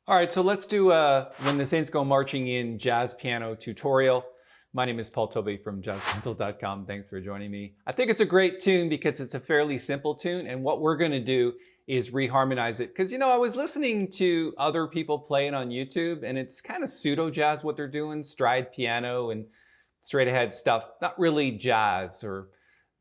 All right, so let's do a When the Saints Go Marching In jazz piano tutorial. My name is Paul Tobey from jazzmental.com. Thanks for joining me. I think it's a great tune because it's a fairly simple tune, and what we're going to do is reharmonize it. Because, you know, I was listening to other people play it on YouTube, and it's kind of pseudo jazz what they're doing, stride piano and straight ahead stuff, not really jazz or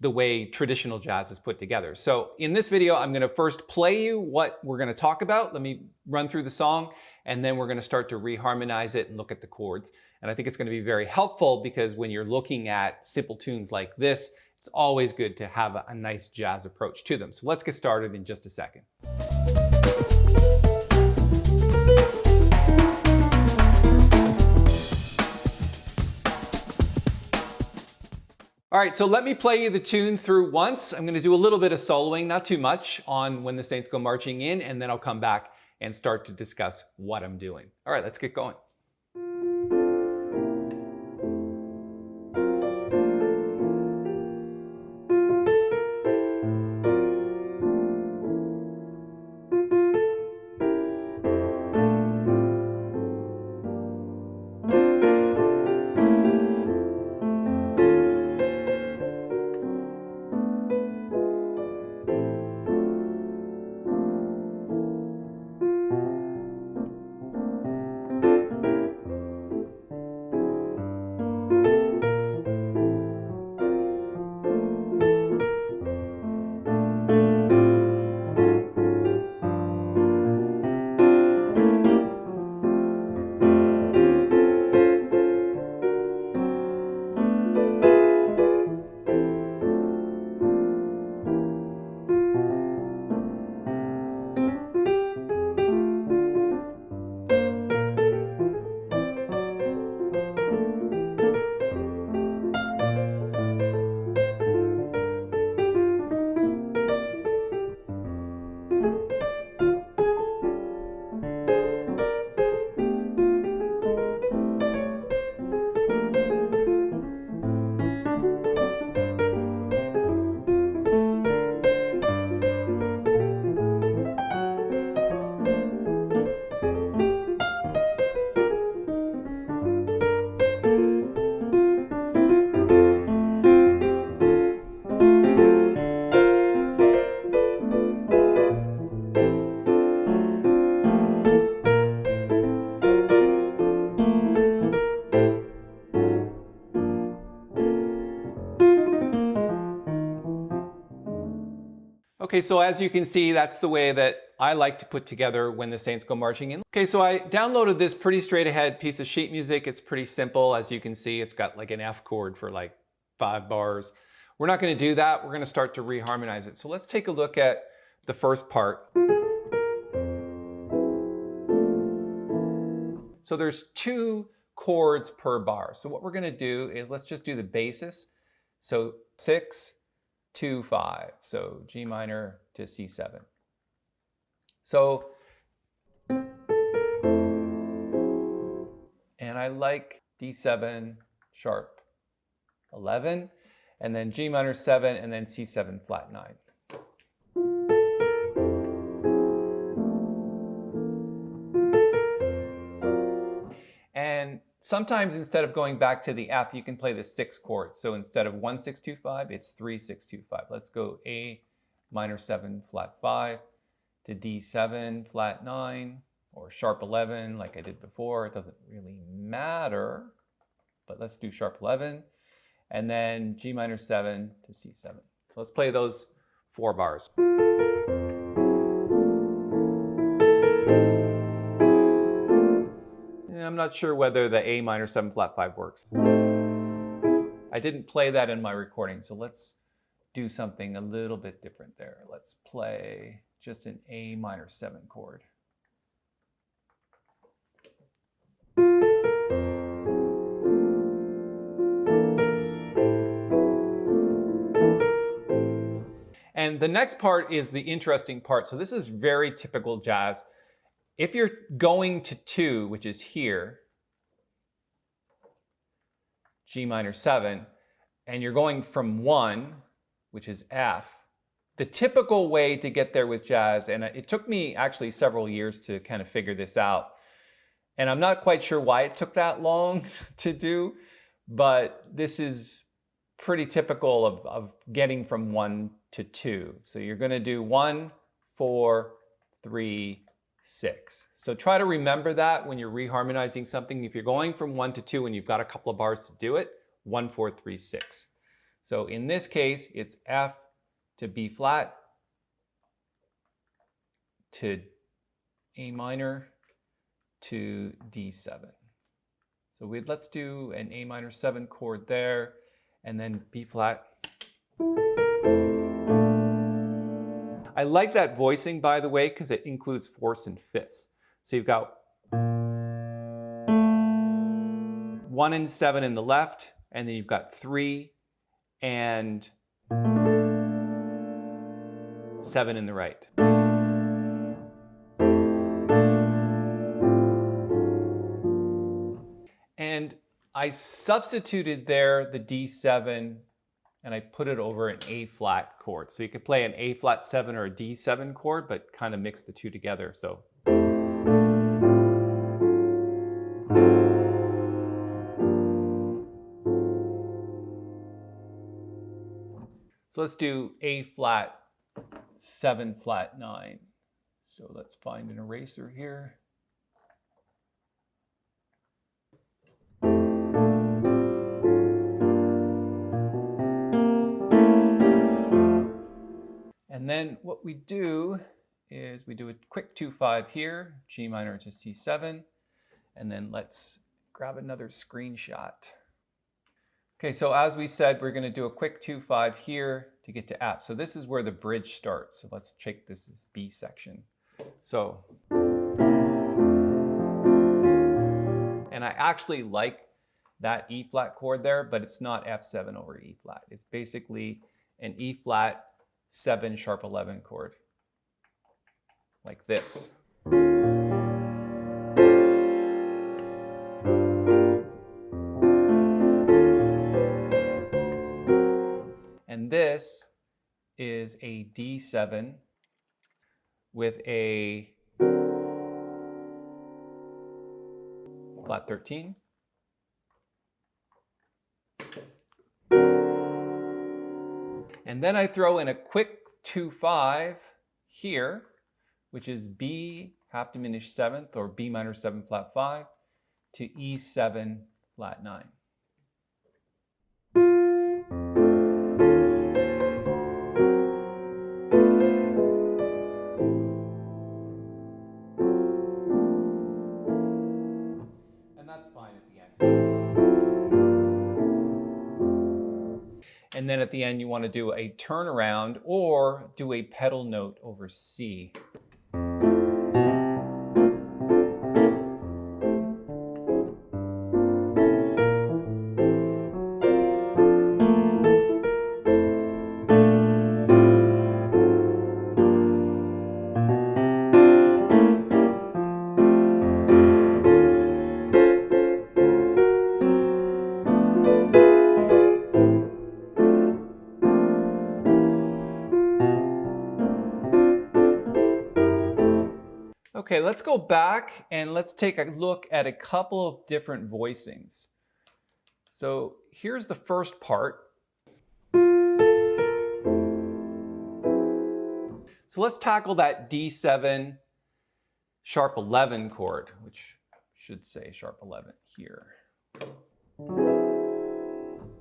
the way traditional jazz is put together. So in this video, I'm going to first play you what we're going to talk about. Let me run through the song, and then we're going to start to reharmonize it and look at the chords. And I think it's going to be very helpful because when you're looking at simple tunes like this, it's always good to have a nice jazz approach to them. So let's get started in just a second. All right, so let me play you the tune through once. I'm going to do a little bit of soloing, not too much, on When the Saints Go Marching In, and then I'll come back and start to discuss what I'm doing. All right, let's get going. Okay, so as you can see, that's the way that I like to put together When the Saints Go Marching In. Okay, so I downloaded this pretty straight ahead piece of sheet music. It's pretty simple. As you can see, it's got like an F chord for like 5 bars. We're not going to do that. We're going to start to reharmonize it. So let's take a look at the first part. So there's 2 chords per bar. So what we're going to do is let's just do the basis. So 6, 2, 5. So G minor to C7. So, and I like D7 sharp 11, and then G minor 7, and then C7 flat 9. And sometimes instead of going back to the F, you can play the 6 chord. So instead of 1, 6, 2, 5, it's 3, 6, 2, 5. Let's go A minor 7 flat 5 to D7 flat 9 or sharp 11 like I did before. It doesn't really matter, but let's do sharp 11 and then G minor 7 to C7. So let's play those 4 bars. I'm not sure whether the A minor 7 flat 5 works. I didn't play that in my recording, so let's do something a little bit different there. Let's play just an A minor 7 chord. And the next part is the interesting part. So this is very typical jazz. If you're going to 2, which is here, G minor 7, and you're going from 1, which is F, The typical way to get there with jazz, and it took me actually several years to kind of figure this out, and I'm not quite sure why it took that long to do, but this is pretty typical of getting from 1 to 2. So you're going to do 1, 4, 3, 6. So try to remember that when you're reharmonizing something. If you're going from 1 to 2 and you've got a couple of bars to do it, 1, 4, 3, 6. So in this case, it's F to B flat to A minor to D7. So let's do an A minor 7 chord there, and then B flat. I like that voicing, by the way, because it includes fourths and fifths. So you've got 1 and 7 in the left, and then you've got 3 and 7 in the right. And I substituted there the D7 and I put it over an A flat chord. So you could play an A flat 7 or a D7 chord, but kind of mix the two together. So let's do A flat 7 flat 9. So let's find an eraser here. And then what we do is we do a quick 2-5 here, G minor to C7, and then let's grab another screenshot. Okay, so as we said, we're going to do a quick 2-5 here to get to F. So this is where the bridge starts. So let's take this as B section. So, and I actually like that E flat chord there, but it's not F7 over E flat. It's basically an E flat 7 sharp 11 chord, like this. And this is a D7 with a flat 13. And then I throw in a quick 2-5 here, which is B half diminished 7th or B minor 7 flat 5 to E7 flat 9. And that's fine at the end. And then at the end, you want to do a turnaround or do a pedal note over C. Okay, let's go back and let's take a look at a couple of different voicings. So here's the first part. So let's tackle that D7 sharp 11 chord, which should say sharp 11 here.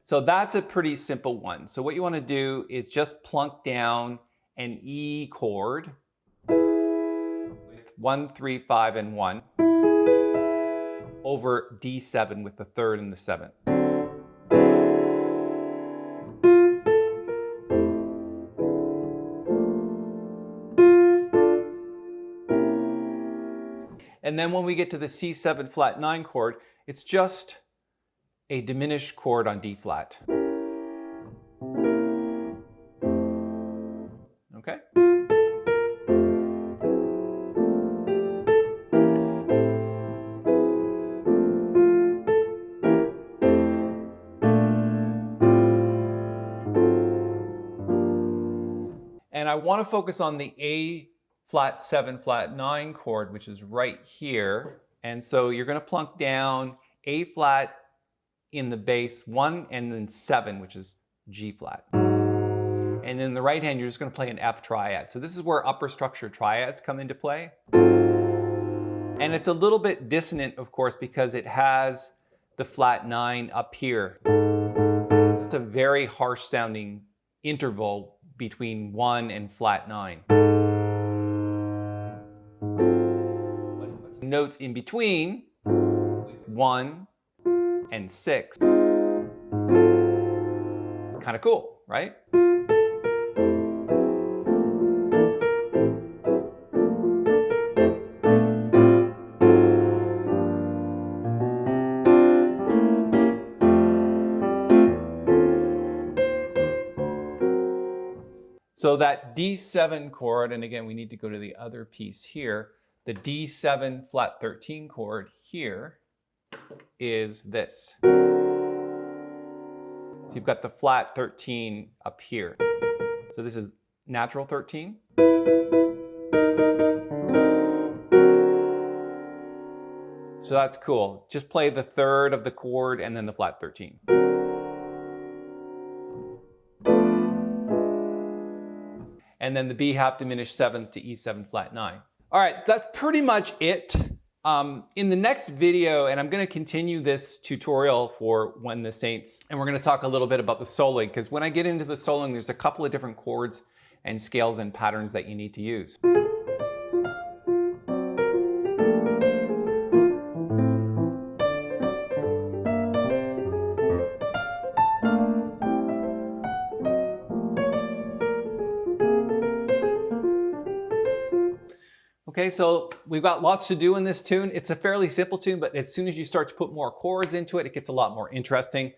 So that's a pretty simple one. So what you want to do is just plunk down an E chord with 1, 3, 5, and 1 over D7 with the 3rd and the 7th. And then when we get to the C7 flat 9 chord, it's just a diminished chord on D flat. Okay? And I want to focus on the A flat 7 flat 9 chord, which is right here. And so you're going to plunk down A flat in the bass 1 and then 7, which is G flat. And in the right hand, you're just going to play an F triad. So this is where upper structure triads come into play. And it's a little bit dissonant, of course, because it has the flat 9 up here. It's a very harsh sounding interval between 1 and flat 9. Notes in between 1 and 6. Kind of cool, right? So that D7 chord, and again, we need to go to the other piece here. The D7 flat 13 chord here is this. So you've got the flat 13 up here. So this is natural 13. So that's cool. Just play the third of the chord and then the flat 13. And then the B half diminished 7th to E7 flat 9. All right, that's pretty much it. In the next video, and I'm going to continue this tutorial for When the Saints, and we're going to talk a little bit about the soloing, because when I get into the soloing, there's a couple of different chords and scales and patterns that you need to use. Okay, so we've got lots to do in this tune. It's a fairly simple tune, but as soon as you start to put more chords into it, it gets a lot more interesting.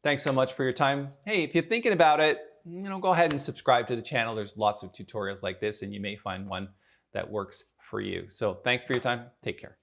Thanks so much for your time. Hey, if you're thinking about it, go ahead and subscribe to the channel. There's lots of tutorials like this, and you may find one that works for you. So thanks for your time. Take care.